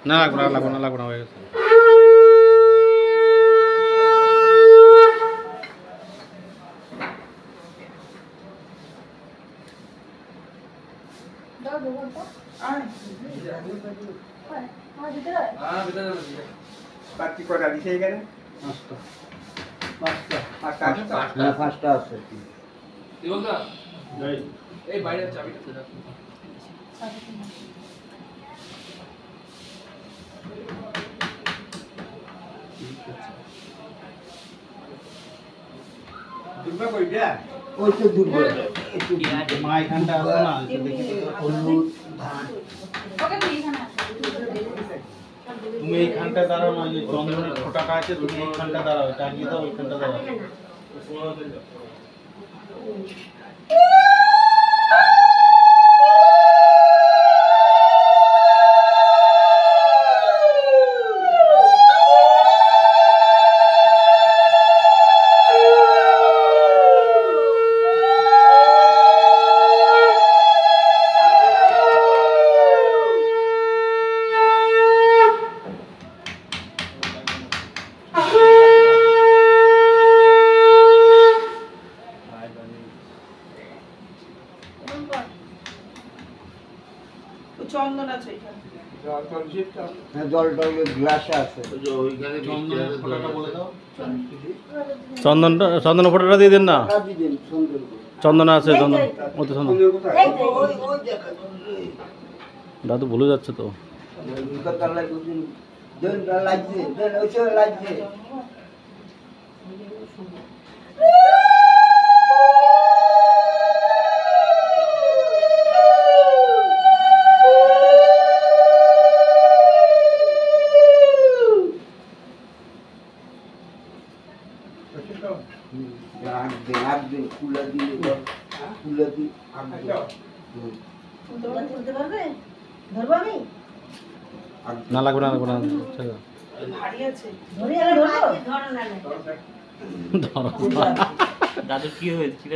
না লাগবে না হয়ে গেছে। বাকি কটা দিছে এখানে? পাঁচটা আছে। এই বাইরের চাবিটা দুর্গা কইটা? ওই তো দুর্গ মা এখানটা আছে না, দেখি হলুদ ধান তুমি এইখানটা দাঁড়াও না, যে চন্দনের ফোটাটা আছে তুমি এইখানটা দাঁড়াও, টাঙিয়ে দাও ওইখানটা দাঁড়াও। চন্দন আছে এখানে। হ্যাঁ জলটা ওই গ্লাসে আছে। চন্দনের ফোঁটাটা বলে দাও। চন্দন ফোঁটাটা দিয়ে দিন না। দিন সুন্দর করে। চন্দন আছে, চন্দন ওতে চন্দন। ওই ওই দেখা দাদু ভুলে যাচ্ছে তো। কথা লাগছে দেন লাগছে দেন ওই সব লাগছে একদিন খুলে দিলে খুলে দিই তুলতে পারবে? ধরবো আমি? না লাগবে না ছেড়ে দাও। ভারী আছে। ধরো। দাদু কি হয়েছে?